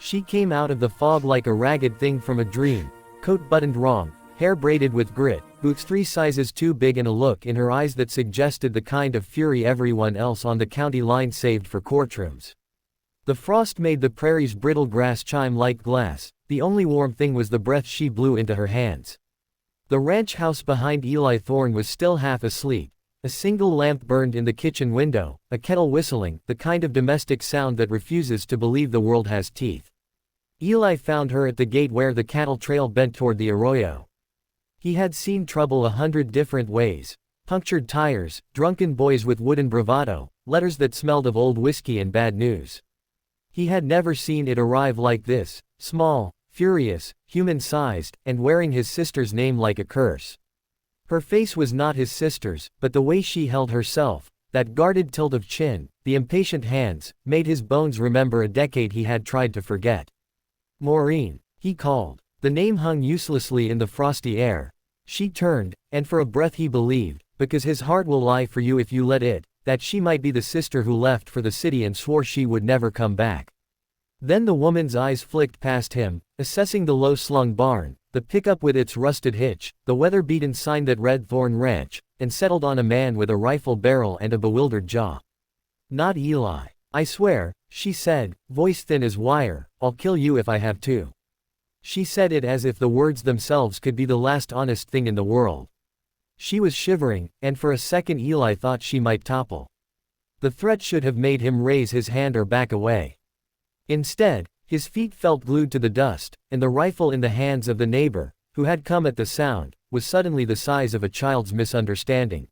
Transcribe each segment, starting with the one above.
She came out of the fog like a ragged thing from a dream, coat buttoned wrong, hair braided with grit, boots 3 sizes too big, and a look in her eyes that suggested the kind of fury everyone else on the county line saved for courtrooms. The frost made the prairie's brittle grass chime like glass. The only warm thing was the breath she blew into her hands. The ranch house behind Eli Thorne was still half asleep. A single lamp burned in the kitchen window, a kettle whistling, the kind of domestic sound that refuses to believe the world has teeth. Eli found her at the gate where the cattle trail bent toward the arroyo. He had seen trouble 100 different ways: punctured tires, drunken boys with wooden bravado, letters that smelled of old whiskey, and bad news. He had never seen it arrive like this, small, furious, human-sized, and wearing his sister's name like a curse. Her face was not his sister's, but the way she held herself, that guarded tilt of chin, the impatient hands, made his bones remember a decade he had tried to forget. "Maureen," he called. The name hung uselessly in the frosty air. She turned, and for a breath he believed, because his heart will lie for you if you let it, that she might be the sister who left for the city and swore she would never come back. Then the woman's eyes flicked past him, assessing the low-slung barn, the pickup with its rusted hitch, the weather-beaten sign that read Thorne Ranch, and settled on a man with a rifle barrel and a bewildered jaw. "Not Eli. I swear," she said, voice thin as wire, "I'll kill you if I have to." She said it as if the words themselves could be the last honest thing in the world. She was shivering, and for a second Eli thought she might topple. The threat should have made him raise his hand or back away. Instead, his feet felt glued to the dust, and the rifle in the hands of the neighbor, who had come at the sound, was suddenly the size of a child's misunderstanding.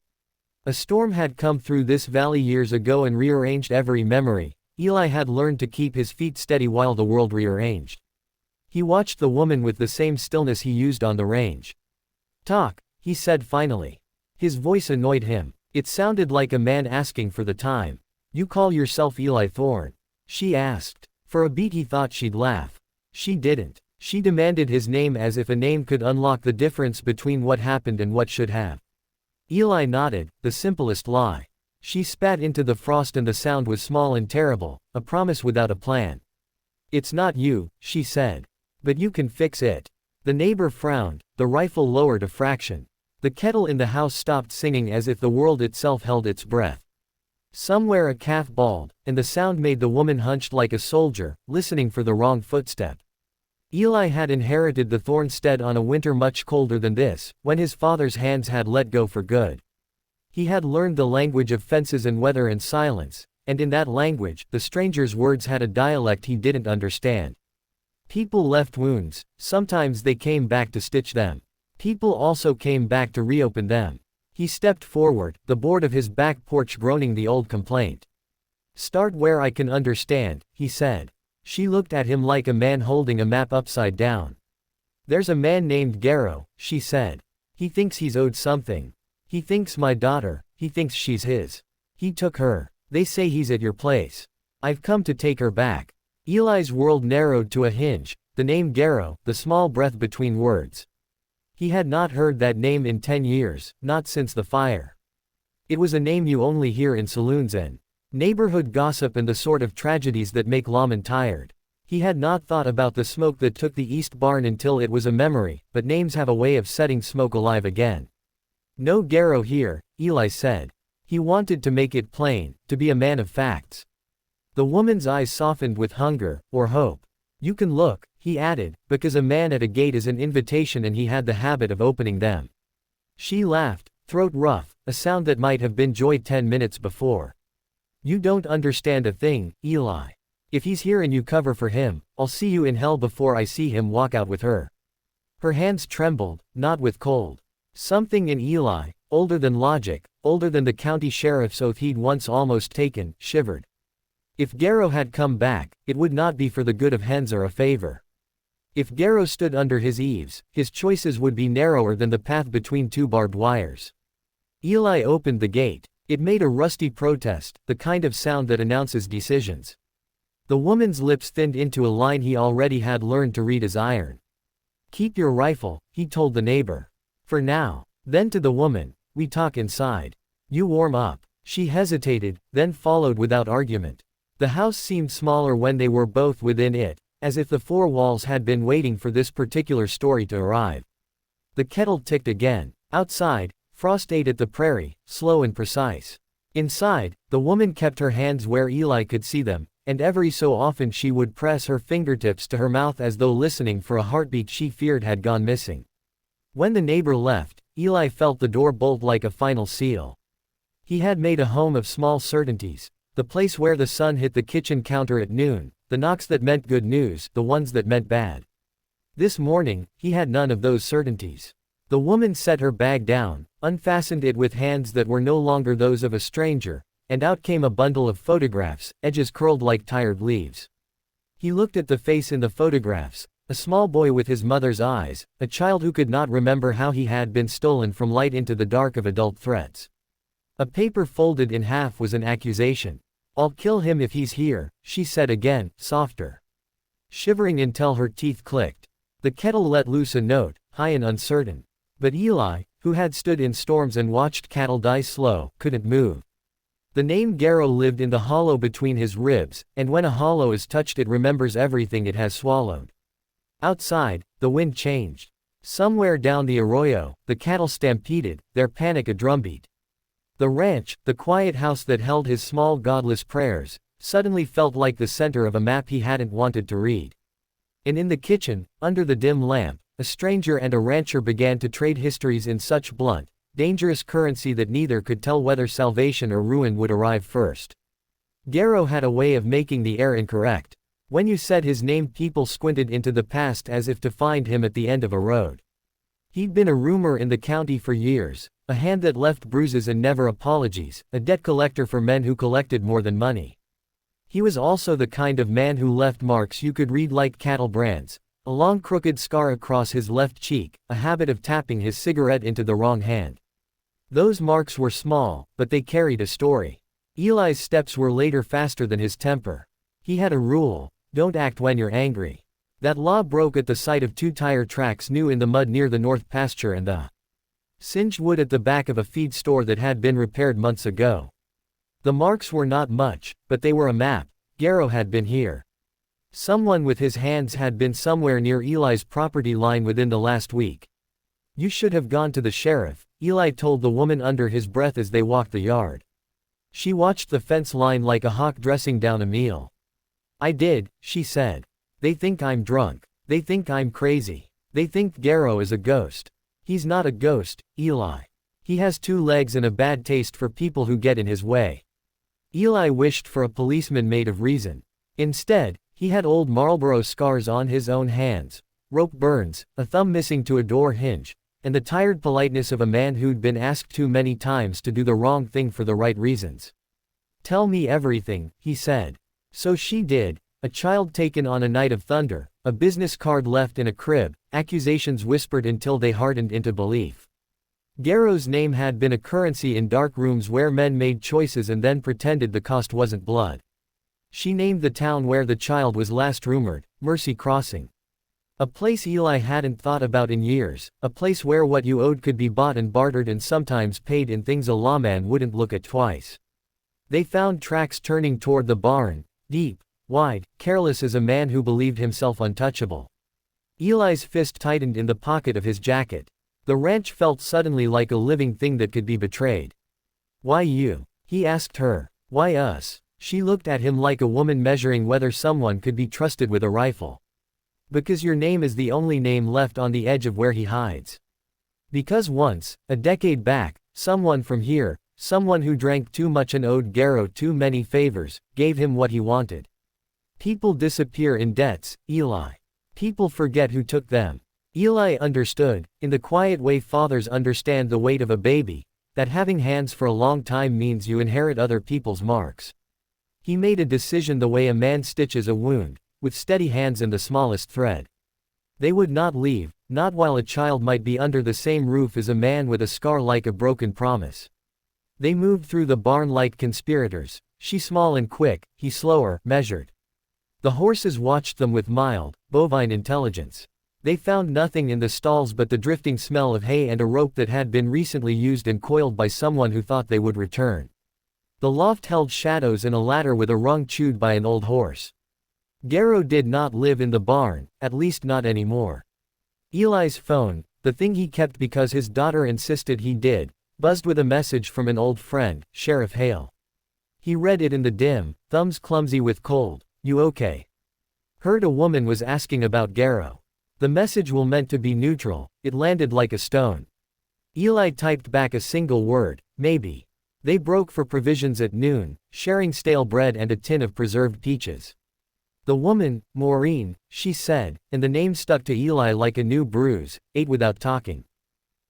A storm had come through this valley years ago and rearranged every memory. Eli had learned to keep his feet steady while the world rearranged. He watched the woman with the same stillness he used on the range. "Talk," he said finally. His voice annoyed him. It sounded like a man asking for the time. "You call yourself Eli Thorne?" she asked. For a beat he thought she'd laugh. She didn't. She demanded his name as if a name could unlock the difference between what happened and what should have. Eli nodded, the simplest lie. She spat into the frost and the sound was small and terrible, a promise without a plan. "It's not you," she said. "But you can fix it." The neighbor frowned, the rifle lowered a fraction. The kettle in the house stopped singing as if the world itself held its breath. Somewhere a calf bawled, and the sound made the woman hunched like a soldier, listening for the wrong footstep. Eli had inherited the Thornstead on a winter much colder than this, when his father's hands had let go for good. He had learned the language of fences and weather and silence, and in that language, the stranger's words had a dialect he didn't understand. People left wounds, sometimes they came back to stitch them. People also came back to reopen them. He stepped forward, the board of his back porch groaning the old complaint. "Start where I can understand," he said. She looked at him like a man holding a map upside down. "There's a man named Garrow," she said. "He thinks he's owed something. He thinks my daughter, he thinks she's his. He took her. They say he's at your place. I've come to take her back." Eli's world narrowed to a hinge, the name Garrow, the small breath between words. He had not heard that name in 10 years, not since the fire. It was a name you only hear in saloons and neighborhood gossip and the sort of tragedies that make lawmen tired. He had not thought about the smoke that took the East Barn until it was a memory, but names have a way of setting smoke alive again. "No Garrow here," Eli said. He wanted to make it plain, to be a man of facts. The woman's eyes softened with hunger, or hope. "You can look," he added, because a man at a gate is an invitation and he had the habit of opening them. She laughed, throat rough, a sound that might have been joy 10 minutes before. "You don't understand a thing, Eli. If he's here and you cover for him, I'll see you in hell before I see him walk out with her." Her hands trembled, not with cold. Something in Eli, older than logic, older than the county sheriff's oath he'd once almost taken, shivered. If Garrow had come back, it would not be for the good of hens or a favor. If Garrow stood under his eaves, his choices would be narrower than the path between 2 barbed wires. Eli opened the gate. It made a rusty protest, the kind of sound that announces decisions. The woman's lips thinned into a line he already had learned to read as iron. "Keep your rifle," he told the neighbor. "For now." Then to the woman, "We talk inside. You warm up." She hesitated, then followed without argument. The house seemed smaller when they were both within it, as if the four walls had been waiting for this particular story to arrive. The kettle ticked again. Outside, frost ate at the prairie, slow and precise. Inside, the woman kept her hands where Eli could see them, and every so often she would press her fingertips to her mouth as though listening for a heartbeat she feared had gone missing. When the neighbor left, Eli felt the door bolt like a final seal. He had made a home of small certainties, the place where the sun hit the kitchen counter at noon, the knocks that meant good news, the ones that meant bad. This morning, he had none of those certainties. The woman set her bag down, unfastened it with hands that were no longer those of a stranger, and out came a bundle of photographs, edges curled like tired leaves. He looked at the face in the photographs, a small boy with his mother's eyes, a child who could not remember how he had been stolen from light into the dark of adult threats. A paper folded in half was an accusation. "I'll kill him if he's here," she said again, softer. Shivering until her teeth clicked. The kettle let loose a note, high and uncertain. But Eli, who had stood in storms and watched cattle die slow, couldn't move. The name Garrow lived in the hollow between his ribs, and when a hollow is touched it remembers everything it has swallowed. Outside, the wind changed. Somewhere down the arroyo, the cattle stampeded, their panic a drumbeat. The ranch, the quiet house that held his small godless prayers, suddenly felt like the center of a map he hadn't wanted to read. And in the kitchen, under the dim lamp, a stranger and a rancher began to trade histories in such blunt, dangerous currency that neither could tell whether salvation or ruin would arrive first. Garrow had a way of making the air incorrect. When you said his name people squinted into the past as if to find him at the end of a road. He'd been a rumor in the county for years, a hand that left bruises and never apologies, a debt collector for men who collected more than money. He was also the kind of man who left marks you could read like cattle brands, a long crooked scar across his left cheek, a habit of tapping his cigarette into the wrong hand. Those marks were small, but they carried a story. Eli's steps were later faster than his temper. He had a rule: don't act when you're angry. That law broke at the sight of two tire tracks new in the mud near the north pasture and the singed wood at the back of a feed store that had been repaired months ago. The marks were not much, but they were a map. Garrow had been here. Someone with his hands had been somewhere near Eli's property line within the last week. "You should have gone to the sheriff," Eli told the woman under his breath as they walked the yard. She watched the fence line like a hawk dressing down a meal. "I did," she said. "They think I'm drunk. They think I'm crazy. They think Garrow is a ghost." "He's not a ghost, Eli. He has two legs and a bad taste for people who get in his way." Eli wished for a policeman made of reason. Instead, he had old Marlboro scars on his own hands, rope burns, a thumb missing to a door hinge, and the tired politeness of a man who'd been asked too many times to do the wrong thing for the right reasons. "Tell me everything," he said. So she did. A child taken on a night of thunder, a business card left in a crib, accusations whispered until they hardened into belief. Garrow's name had been a currency in dark rooms where men made choices and then pretended the cost wasn't blood. She named the town where the child was last rumored, Mercy Crossing. A place Eli hadn't thought about in years, a place where what you owed could be bought and bartered and sometimes paid in things a lawman wouldn't look at twice. They found tracks turning toward the barn, deep, wide, careless as a man who believed himself untouchable. Eli's fist tightened in the pocket of his jacket. The ranch felt suddenly like a living thing that could be betrayed. "Why you?" he asked her. "Why us?" She looked at him like a woman measuring whether someone could be trusted with a rifle. "Because your name is the only name left on the edge of where he hides. Because once, a decade back, someone from here, someone who drank too much and owed Garrow too many favors, gave him what he wanted. People disappear in debts, Eli. People forget who took them." Eli understood, in the quiet way fathers understand the weight of a baby, that having hands for a long time means you inherit other people's marks. He made a decision the way a man stitches a wound, with steady hands and the smallest thread. They would not leave, not while a child might be under the same roof as a man with a scar like a broken promise. They moved through the barn like conspirators, she small and quick, he slower, measured. The horses watched them with mild, bovine intelligence. They found nothing in the stalls but the drifting smell of hay and a rope that had been recently used and coiled by someone who thought they would return. The loft held shadows and a ladder with a rung chewed by an old horse. Garrow did not live in the barn, at least not anymore. Eli's phone, the thing he kept because his daughter insisted he did, buzzed with a message from an old friend, Sheriff Hale. He read it in the dim, thumbs clumsy with cold. "You okay?" Heard a woman was asking about Garrow. The message was meant to be neutral, it landed like a stone. Eli typed back a single word, maybe. They broke for provisions at noon, sharing stale bread and a tin of preserved peaches. The woman, Maureen, she said, and the name stuck to Eli like a new bruise, ate without talking.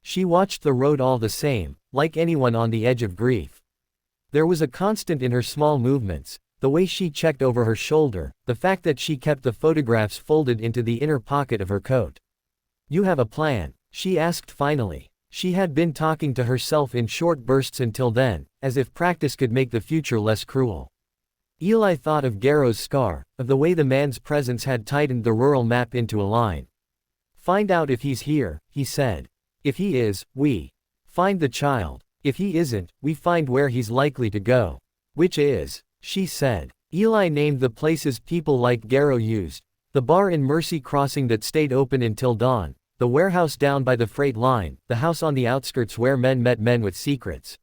She watched the road all the same, like anyone on the edge of grief. There was a constant in her small movements, the way she checked over her shoulder, the fact that she kept the photographs folded into the inner pocket of her coat. "You have a plan?" she asked finally. She had been talking to herself in short bursts until then, as if practice could make the future less cruel. Eli thought of Garrow's scar, of the way the man's presence had tightened the rural map into a line. "Find out if he's here," he said. "If he is, we find the child. If he isn't, we find where he's likely to go." "Which is," she said. Eli named the places people like Garrow used: the bar in Mercy Crossing that stayed open until dawn, the warehouse down by the freight line, the house on the outskirts where men met men with secrets.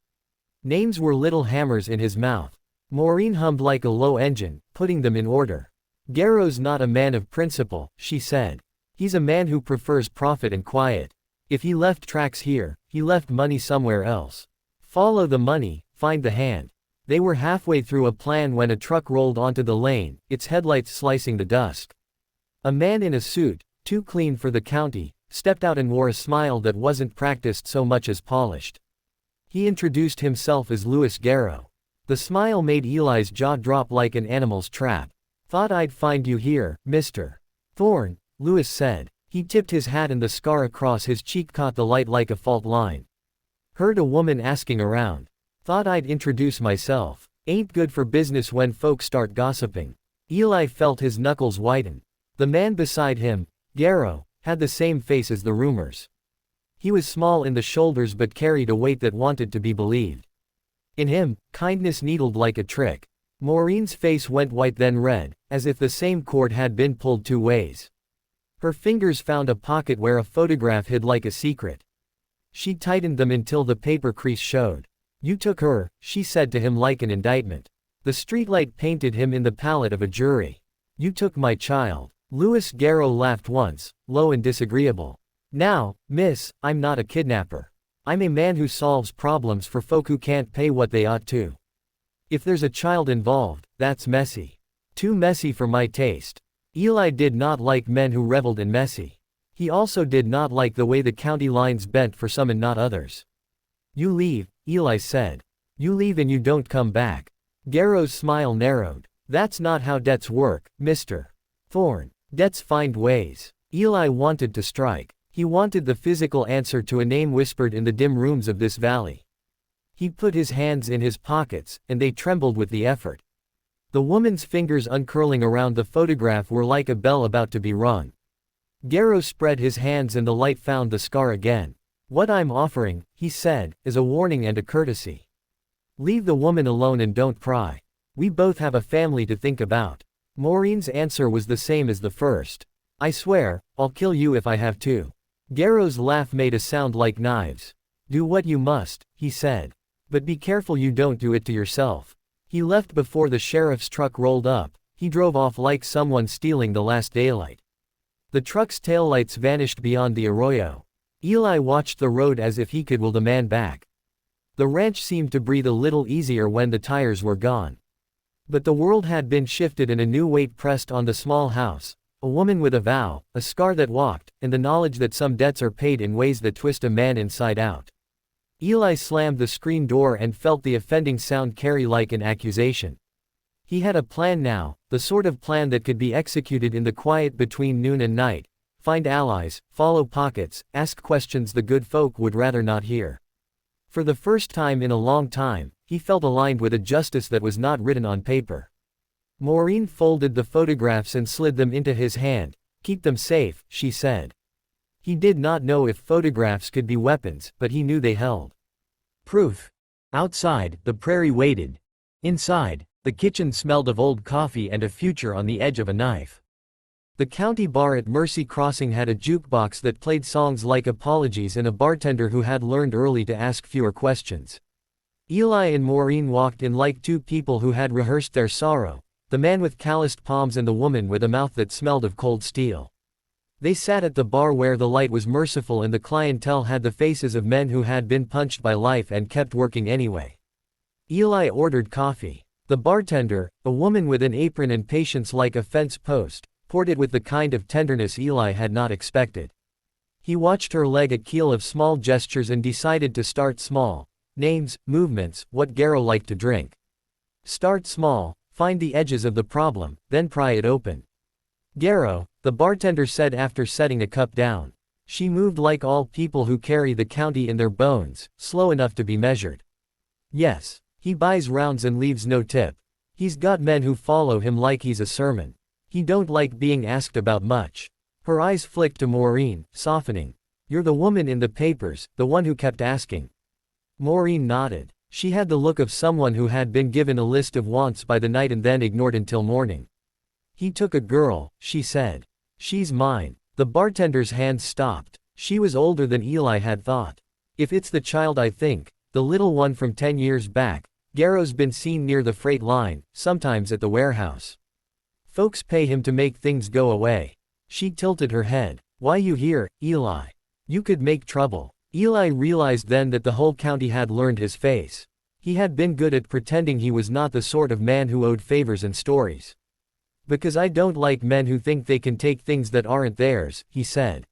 Names were little hammers in his mouth. Maureen hummed like a low engine, putting them in order. "Garrow's not a man of principle," she said. "He's a man who prefers profit and quiet. If he left tracks here, he left money somewhere else. Follow the money, find the hand." They were halfway through a plan when a truck rolled onto the lane, its headlights slicing the dusk. A man in a suit, too clean for the county, stepped out and wore a smile that wasn't practiced so much as polished. He introduced himself as Louis Garrow. The smile made Eli's jaw drop like an animal's trap. "Thought I'd find you here, Mr. Thorne," Louis said. He tipped his hat and the scar across his cheek caught the light like a fault line. Heard a woman asking around. "Thought I'd introduce myself. Ain't good for business when folks start gossiping." Eli felt his knuckles whiten. The man beside him, Garrow, had the same face as the rumors. He was small in the shoulders but carried a weight that wanted to be believed. In him, kindness needled like a trick. Maureen's face went white then red, as if the same cord had been pulled two ways. Her fingers found a pocket where a photograph hid like a secret. She tightened them until the paper crease showed. "You took her," she said to him like an indictment. The streetlight painted him in the palette of a jury. "You took my child." Louis Garrow laughed once, low and disagreeable. "Now, miss, I'm not a kidnapper. I'm a man who solves problems for folk who can't pay what they ought to. If there's a child involved, that's messy. Too messy for my taste." Eli did not like men who reveled in messy. He also did not like the way the county lines bent for some and not others. "You leave," Eli said. "You leave and you don't come back." Garrow's smile narrowed. "That's not how debts work, Mr. Thorne. Debts find ways." Eli wanted to strike. He wanted the physical answer to a name whispered in the dim rooms of this valley. He put his hands in his pockets, and they trembled with the effort. The woman's fingers uncurling around the photograph were like a bell about to be rung. Garrow spread his hands and the light found the scar again. "What I'm offering," he said, "is a warning and a courtesy. Leave the woman alone and don't pry. We both have a family to think about." Maureen's answer was the same as the first. "I swear, I'll kill you if I have to." Garrow's laugh made a sound like knives. "Do what you must," he said. "But be careful you don't do it to yourself." He left before the sheriff's truck rolled up. He drove off like someone stealing the last daylight. The truck's taillights vanished beyond the arroyo. Eli watched the road as if he could will the man back. The ranch seemed to breathe a little easier when the tires were gone. But the world had been shifted and a new weight pressed on the small house. A woman with a vow, a scar that walked, and the knowledge that some debts are paid in ways that twist a man inside out. Eli slammed the screen door and felt the offending sound carry like an accusation. He had a plan now, the sort of plan that could be executed in the quiet between noon and night. Find allies, follow pockets, ask questions the good folk would rather not hear. For the first time in a long time, he felt aligned with a justice that was not written on paper. Maureen folded the photographs and slid them into his hand. "Keep them safe," she said. He did not know if photographs could be weapons, but he knew they held proof. Outside, the prairie waited. Inside, The kitchen smelled of old coffee and a future on the edge of a knife. The county bar at Mercy Crossing had a jukebox that played songs like Apologies and a bartender who had learned early to ask fewer questions. Eli and Maureen walked in like two people who had rehearsed their sorrow, the man with calloused palms and the woman with a mouth that smelled of cold steel. They sat at the bar where the light was merciful and the clientele had the faces of men who had been punched by life and kept working anyway. Eli ordered coffee. The bartender, a woman with an apron and patience like a fence post, poured it with the kind of tenderness Eli had not expected. He watched her leg a keel of small gestures and decided to start small. Names, movements, what Garrow liked to drink. Start small, find the edges of the problem, then pry it open. Garrow, the bartender said after setting a cup down. She moved like all people who carry the county in their bones, slow enough to be measured. Yes, he buys rounds and leaves no tip. He's got men who follow him like he's a sermon. He don't like being asked about much. Her eyes flicked to Maureen, softening. You're the woman in the papers, the one who kept asking. Maureen nodded. She had the look of someone who had been given a list of wants by the night and then ignored until morning. He took a girl, she said. She's mine. The bartender's hands stopped. She was older than Eli had thought. If it's the child I think, the little one from 10 years back, Garrow's been seen near the freight line, sometimes at the warehouse. Folks pay him to make things go away. She tilted her head. Why you here, Eli? You could make trouble. Eli realized then that the whole county had learned his face. He had been good at pretending he was not the sort of man who owed favors and stories. Because I don't like men who think they can take things that aren't theirs, he said.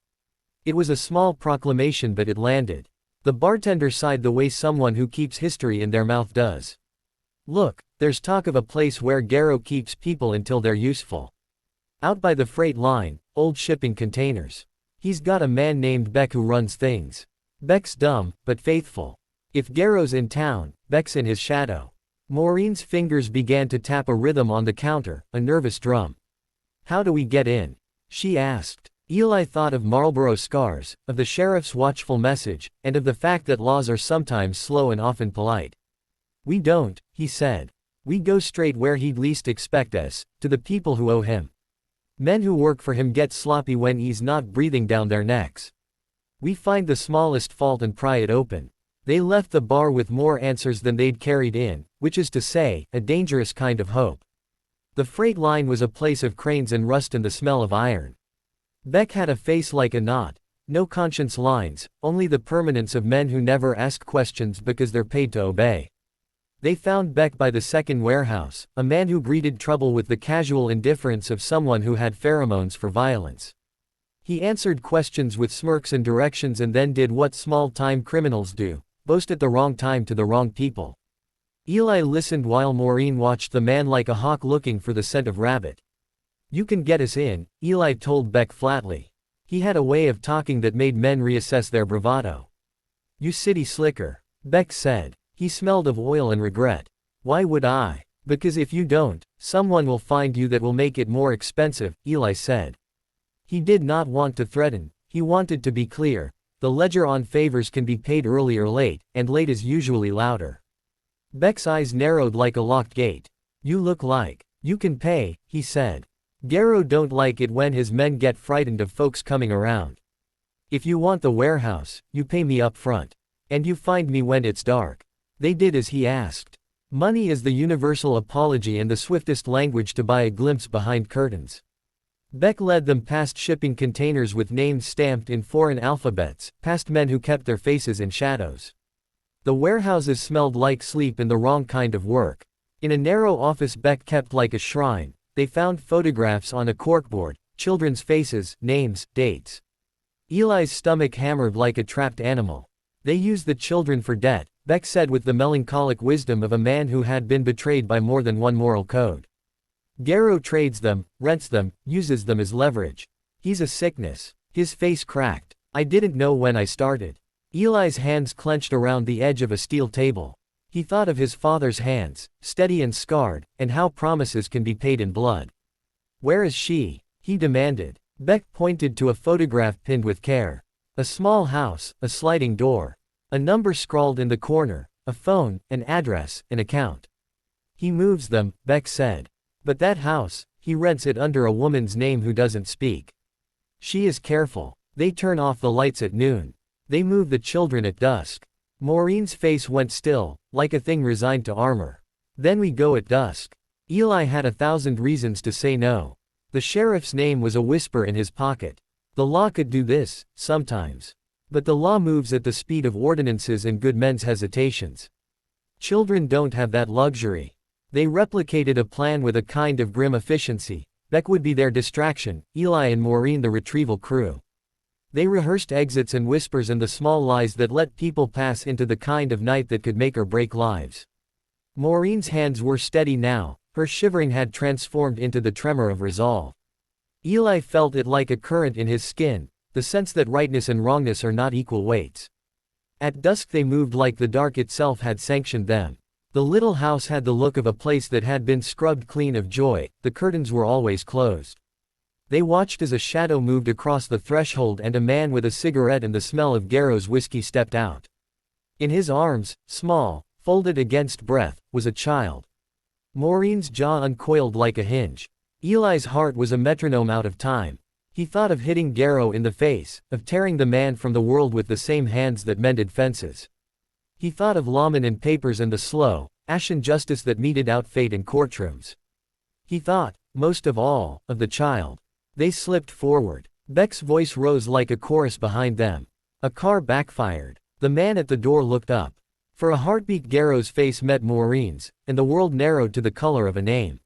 It was a small proclamation but it landed. The bartender sighed the way someone who keeps history in their mouth does. Look, there's talk of a place where Garrow keeps people until they're useful. Out by the freight line, old shipping containers. He's got a man named Beck who runs things. Beck's dumb, but faithful. If Garrow's in town, Beck's in his shadow. Maureen's fingers began to tap a rhythm on the counter, a nervous drum. How do we get in? She asked. Eli thought of Marlboro scars, of the sheriff's watchful message, and of the fact that laws are sometimes slow and often polite. We don't, he said. We go straight where he'd least expect us, to the people who owe him. Men who work for him get sloppy when he's not breathing down their necks. We find the smallest fault and pry it open. They left the bar with more answers than they'd carried in, which is to say, a dangerous kind of hope. The freight line was a place of cranes and rust and the smell of iron. Beck had a face like a knot, no conscience lines, only the permanence of men who never ask questions because they're paid to obey. They found Beck by the second warehouse, a man who greeted trouble with the casual indifference of someone who had pheromones for violence. He answered questions with smirks and directions and then did what small-time criminals do, boast at the wrong time to the wrong people. Eli listened while Maureen watched the man like a hawk looking for the scent of rabbit. You can get us in, Eli told Beck flatly. He had a way of talking that made men reassess their bravado. You city slicker, Beck said. He smelled of oil and regret. Why would I? Because if you don't, someone will find you that will make it more expensive, Eli said. He did not want to threaten, he wanted to be clear. The ledger on favors can be paid early or late, and late is usually louder. Beck's eyes narrowed like a locked gate. You look like you can pay, he said. Garrow don't like it when his men get frightened of folks coming around. If you want the warehouse, you pay me up front. And you find me when it's dark. They did as he asked. Money is the universal apology and the swiftest language to buy a glimpse behind curtains. Beck led them past shipping containers with names stamped in foreign alphabets, past men who kept their faces in shadows. The warehouses smelled like sleep and the wrong kind of work. In a narrow office Beck kept like a shrine, they found photographs on a corkboard, children's faces, names, dates. Eli's stomach hammered like a trapped animal. They used the children for debt, Beck said with the melancholic wisdom of a man who had been betrayed by more than one moral code. Garrow trades them, rents them, uses them as leverage. He's a sickness. His face cracked. I didn't know when I started. Eli's hands clenched around the edge of a steel table. He thought of his father's hands, steady and scarred, and how promises can be paid in blood. Where is she? He demanded. Beck pointed to a photograph pinned with care. A small house, a sliding door. A number scrawled in the corner, a phone, an address, an account. He moves them, Beck said. But that house, he rents it under a woman's name who doesn't speak. She is careful. They turn off the lights at noon. They move the children at dusk. Maureen's face went still, like a thing resigned to armor. Then we go at dusk. Eli had 1,000 reasons to say no. The sheriff's name was a whisper in his pocket. The law could do this, sometimes. But the law moves at the speed of ordinances and good men's hesitations. Children don't have that luxury. They replicated a plan with a kind of grim efficiency. Beck would be their distraction, Eli and Maureen the retrieval crew. They rehearsed exits and whispers and the small lies that let people pass into the kind of night that could make or break lives. Maureen's hands were steady now, her shivering had transformed into the tremor of resolve. Eli felt it like a current in his skin, the sense that rightness and wrongness are not equal weights. At dusk they moved like the dark itself had sanctioned them. The little house had the look of a place that had been scrubbed clean of joy, the curtains were always closed. They watched as a shadow moved across the threshold and a man with a cigarette and the smell of Garrow's whiskey stepped out. In his arms, small, folded against breath, was a child. Maureen's jaw uncoiled like a hinge. Eli's heart was a metronome out of time. He thought of hitting Garrow in the face, of tearing the man from the world with the same hands that mended fences. He thought of lawmen and papers and the slow, ashen justice that meted out fate in courtrooms. He thought, most of all, of the child. They slipped forward. Beck's voice rose like a chorus behind them. A car backfired. The man at the door looked up. For a heartbeat Garrow's face met Maureen's, and the world narrowed to the color of a name.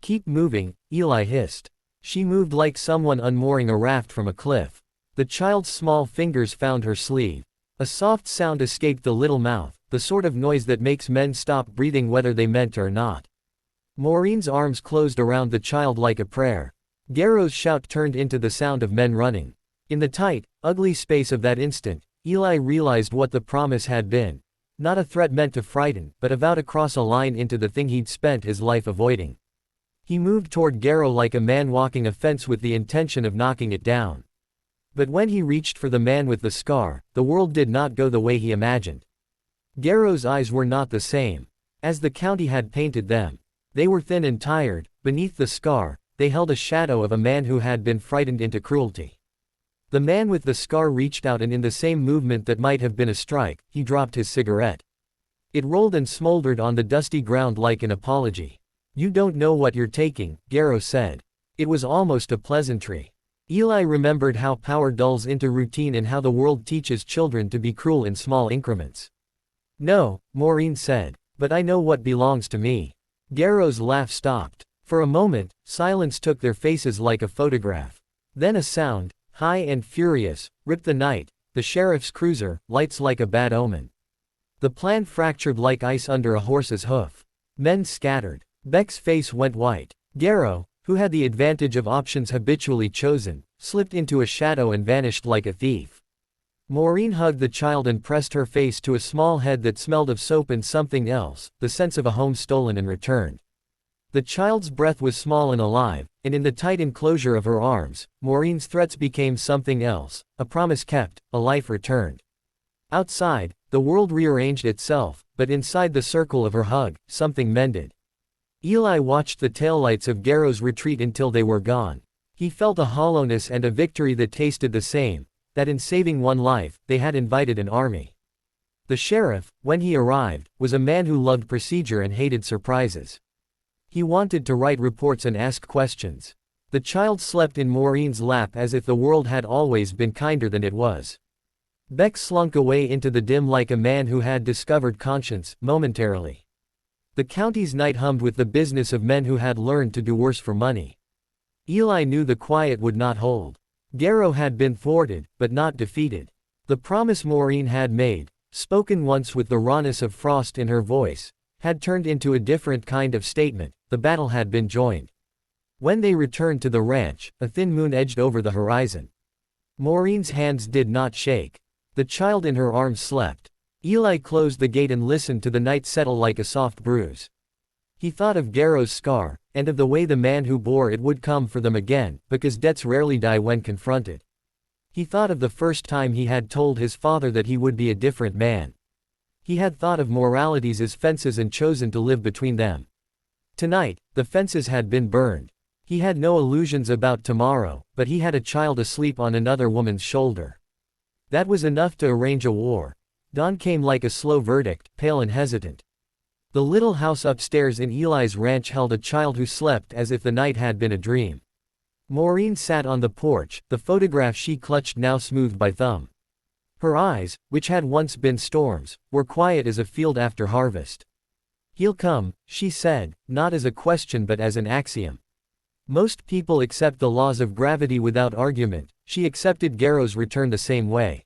Keep moving, Eli hissed. She moved like someone unmooring a raft from a cliff. The child's small fingers found her sleeve. A soft sound escaped the little mouth, the sort of noise that makes men stop breathing whether they meant or not. Maureen's arms closed around the child like a prayer. Garrow's shout turned into the sound of men running. In the tight, ugly space of that instant, Eli realized what the promise had been. Not a threat meant to frighten, but a vow to cross a line into the thing he'd spent his life avoiding. He moved toward Garrow like a man walking a fence with the intention of knocking it down. But when he reached for the man with the scar, the world did not go the way he imagined. Garrow's eyes were not the same as the county had painted them. They were thin and tired. Beneath the scar, they held a shadow of a man who had been frightened into cruelty. The man with the scar reached out and in the same movement that might have been a strike, he dropped his cigarette. It rolled and smoldered on the dusty ground like an apology. You don't know what you're taking, Garrow said. It was almost a pleasantry. Eli remembered how power dulls into routine and how the world teaches children to be cruel in small increments. No, Maureen said, but I know what belongs to me. Garrow's laugh stopped. For a moment, silence took their faces like a photograph. Then a sound, high and furious, ripped the night. The sheriff's cruiser, lights like a bad omen. The plan fractured like ice under a horse's hoof. Men scattered. Beck's face went white. Garrow, who had the advantage of options habitually chosen, slipped into a shadow and vanished like a thief. Maureen hugged the child and pressed her face to a small head that smelled of soap and something else, the sense of a home stolen and returned. The child's breath was small and alive, and in the tight enclosure of her arms, Maureen's threats became something else, a promise kept, a life returned. Outside, the world rearranged itself, but inside the circle of her hug, something mended. Eli watched the taillights of Garrow's retreat until they were gone. He felt a hollowness and a victory that tasted the same, that in saving one life, they had invited an army. The sheriff, when he arrived, was a man who loved procedure and hated surprises. He wanted to write reports and ask questions. The child slept in Maureen's lap as if the world had always been kinder than it was. Beck slunk away into the dim like a man who had discovered conscience, momentarily. The county's night hummed with the business of men who had learned to do worse for money. Eli knew the quiet would not hold. Garrow had been thwarted, but not defeated. The promise Maureen had made, spoken once with the rawness of frost in her voice, had turned into a different kind of statement. The battle had been joined. When they returned to the ranch, a thin moon edged over the horizon. Maureen's hands did not shake. The child in her arms slept. Eli closed the gate and listened to the night settle like a soft bruise. He thought of Garrow's scar, and of the way the man who bore it would come for them again, because debts rarely die when confronted. He thought of the first time he had told his father that he would be a different man. He had thought of moralities as fences and chosen to live between them. Tonight, the fences had been burned. He had no illusions about tomorrow, but he had a child asleep on another woman's shoulder. That was enough to arrange a war. Dawn came like a slow verdict, pale and hesitant. The little house upstairs in Eli's ranch held a child who slept as if the night had been a dream. Maureen sat on the porch, the photograph she clutched now smoothed by thumb. Her eyes, which had once been storms, were quiet as a field after harvest. "He'll come," she said, not as a question but as an axiom. Most people accept the laws of gravity without argument. She accepted Garrow's return the same way.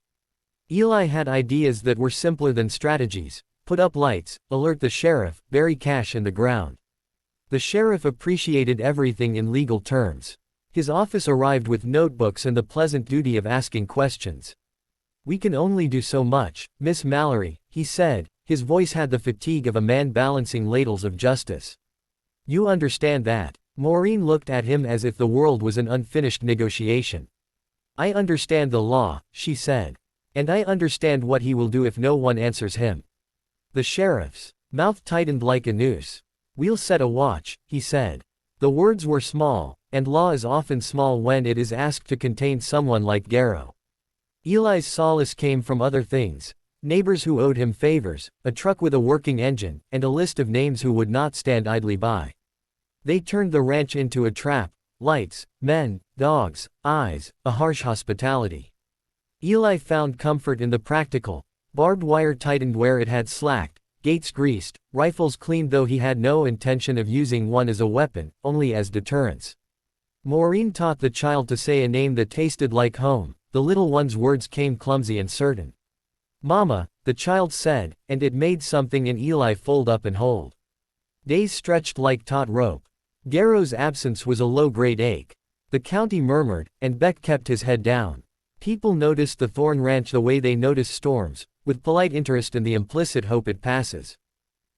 Eli had ideas that were simpler than strategies. Put up lights, alert the sheriff, bury cash in the ground. The sheriff appreciated everything in legal terms. His office arrived with notebooks and the pleasant duty of asking questions. "We can only do so much, Miss Mallory," he said. His voice had the fatigue of a man balancing ladles of justice. "You understand that?" Maureen looked at him as if the world was an unfinished negotiation. "I understand the law," she said. "And I understand what he will do if no one answers him." The sheriff's mouth tightened like a noose. "We'll set a watch," he said. The words were small, and law is often small when it is asked to contain someone like Garrow. Eli's solace came from other things: neighbors who owed him favors, a truck with a working engine, and a list of names who would not stand idly by. They turned the ranch into a trap: lights, men, dogs, eyes, a harsh hospitality. Eli found comfort in the practical: barbed wire tightened where it had slacked, gates greased, rifles cleaned, though he had no intention of using one as a weapon, only as deterrence. Maureen taught the child to say a name that tasted like home. The little one's words came clumsy and certain. "Mama," the child said, and it made something in Eli fold up and hold. Days stretched like taut rope. Garrow's absence was a low-grade ache. The county murmured, and Beck kept his head down. People noticed the Thorne ranch the way they notice storms, with polite interest and the implicit hope it passes.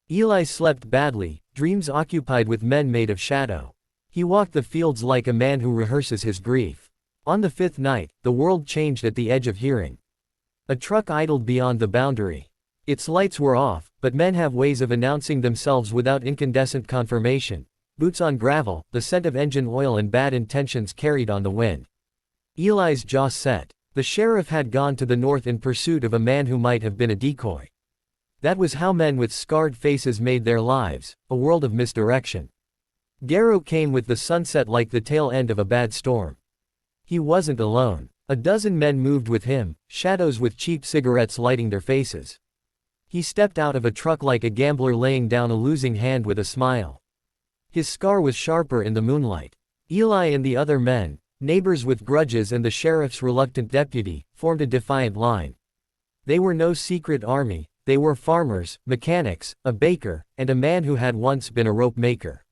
Eli slept badly, dreams occupied with men made of shadow. He walked the fields like a man who rehearses his grief. On the fifth night, the world changed at the edge of hearing. A truck idled beyond the boundary. Its lights were off, but men have ways of announcing themselves without incandescent confirmation. Boots on gravel, the scent of engine oil and bad intentions carried on the wind. Eli's jaw set. The sheriff had gone to the north in pursuit of a man who might have been a decoy. That was how men with scarred faces made their lives, a world of misdirection. Garrow came with the sunset like the tail end of a bad storm. He wasn't alone. A dozen men moved with him, shadows with cheap cigarettes lighting their faces. He stepped out of a truck like a gambler laying down a losing hand with a smile. His scar was sharper in the moonlight. Eli and the other men, neighbors with grudges and the sheriff's reluctant deputy, formed a defiant line. They were no secret army. They were farmers, mechanics, a baker, and a man who had once been a rope maker.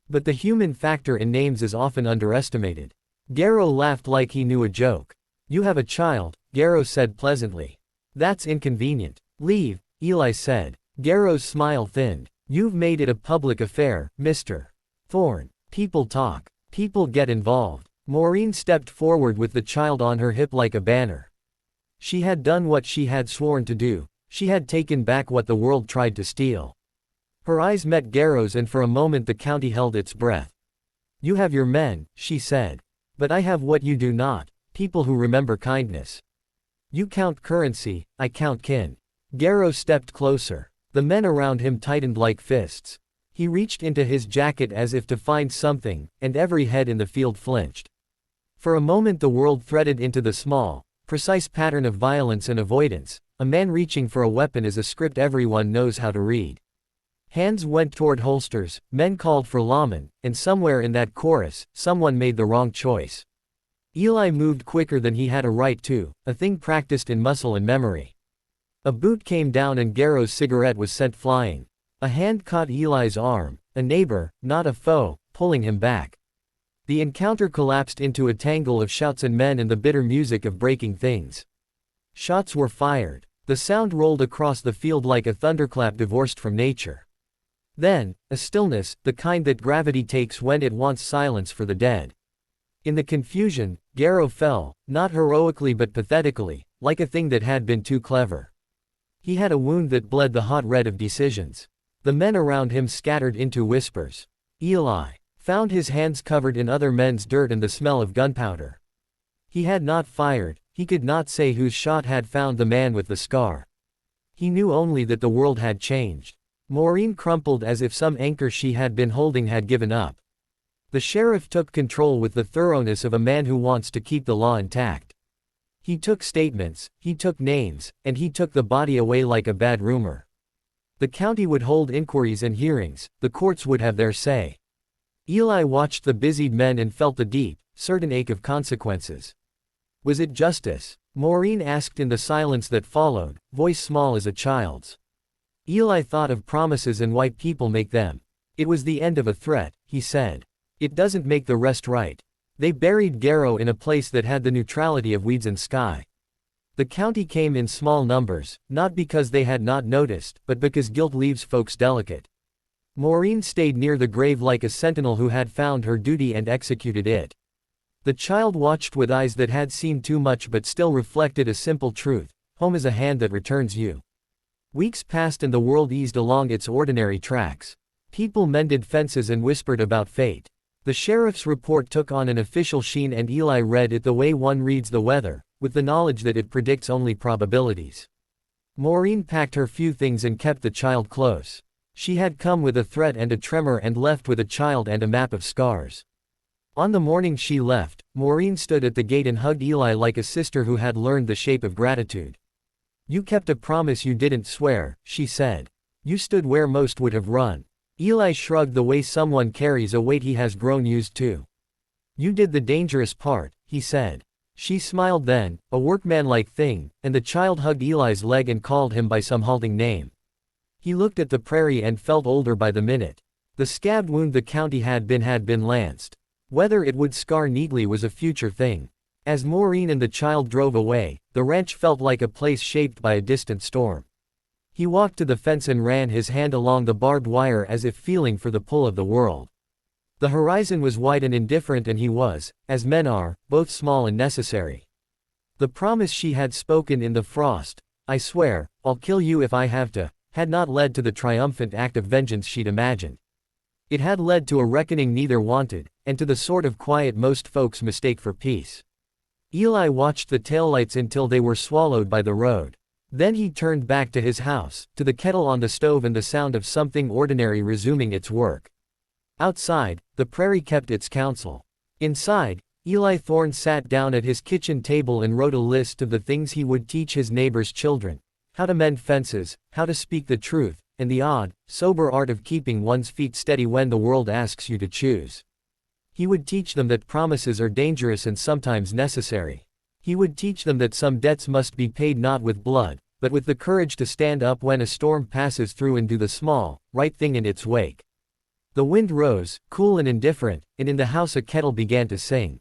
But the human factor in names is often underestimated. Garrow laughed like he knew a joke. "You have a child," Garrow said pleasantly. "That's inconvenient." "Leave," Eli said. Garrow's smile thinned. "You've made it a public affair, Mr. Thorne. People talk. People get involved." Maureen stepped forward with the child on her hip like a banner. She had done what she had sworn to do. She had taken back what the world tried to steal. Her eyes met Garrow's, and for a moment the county held its breath. "You have your men," she said. "But I have what you do not: people who remember kindness. You count currency, I count kin." Garrow stepped closer. The men around him tightened like fists. He reached into his jacket as if to find something, and every head in the field flinched. For a moment the world threaded into the small, precise pattern of violence and avoidance. A man reaching for a weapon is a script everyone knows how to read. Hands went toward holsters, men called for lawmen, and somewhere in that chorus, someone made the wrong choice. Eli moved quicker than he had a right to, a thing practiced in muscle and memory. A boot came down and Garrow's cigarette was sent flying. A hand caught Eli's arm, a neighbor, not a foe, pulling him back. The encounter collapsed into a tangle of shouts and men and the bitter music of breaking things. Shots were fired. The sound rolled across the field like a thunderclap divorced from nature. Then, a stillness, the kind that gravity takes when it wants silence for the dead. In the confusion, Garrow fell, not heroically but pathetically, like a thing that had been too clever. He had a wound that bled the hot red of decisions. The men around him scattered into whispers. Eli found his hands covered in other men's dirt and the smell of gunpowder. He had not fired, he could not say whose shot had found the man with the scar. He knew only that the world had changed. Maureen crumpled as if some anchor she had been holding had given up. The sheriff took control with the thoroughness of a man who wants to keep the law intact. He took statements, he took names, and he took the body away like a bad rumor. The county would hold inquiries and hearings, the courts would have their say. Eli watched the busied men and felt the deep, certain ache of consequences. Was it justice? Maureen asked in the silence that followed, voice small as a child's. Eli thought of promises and why people make them. It was the end of a threat, he said. It doesn't make the rest right. They buried Garrow in a place that had the neutrality of weeds and sky. The county came in small numbers, not because they had not noticed, but because guilt leaves folks delicate. Maureen stayed near the grave like a sentinel who had found her duty and executed it. The child watched with eyes that had seen too much but still reflected a simple truth: home is a hand that returns you. Weeks passed and the world eased along its ordinary tracks. People mended fences and whispered about fate. The sheriff's report took on an official sheen and Eli read it the way one reads the weather, with the knowledge that it predicts only probabilities. Maureen packed her few things and kept the child close. She had come with a threat and a tremor and left with a child and a map of scars. On the morning she left, Maureen stood at the gate and hugged Eli like a sister who had learned the shape of gratitude. You kept a promise you didn't swear, she said. You stood where most would have run. Eli shrugged the way someone carries a weight he has grown used to. You did the dangerous part, he said. She smiled then, a workmanlike thing, and the child hugged Eli's leg and called him by some halting name. He looked at the prairie and felt older by the minute. The scabbed wound the county had been lanced. Whether it would scar neatly was a future thing. As Maureen and the child drove away, the ranch felt like a place shaped by a distant storm. He walked to the fence and ran his hand along the barbed wire as if feeling for the pull of the world. The horizon was wide and indifferent and he was, as men are, both small and necessary. The promise she had spoken in the frost, I swear, I'll kill you if I have to, had not led to the triumphant act of vengeance she'd imagined. It had led to a reckoning neither wanted, and to the sort of quiet most folks mistake for peace. Eli watched the taillights until they were swallowed by the road. Then he turned back to his house, to the kettle on the stove and the sound of something ordinary resuming its work. Outside, the prairie kept its counsel. Inside, Eli Thorne sat down at his kitchen table and wrote a list of the things he would teach his neighbor's children: how to mend fences, how to speak the truth, and the odd, sober art of keeping one's feet steady when the world asks you to choose. He would teach them that promises are dangerous and sometimes necessary. He would teach them that some debts must be paid not with blood, but with the courage to stand up when a storm passes through and do the small, right thing in its wake. The wind rose, cool and indifferent, and in the house a kettle began to sing.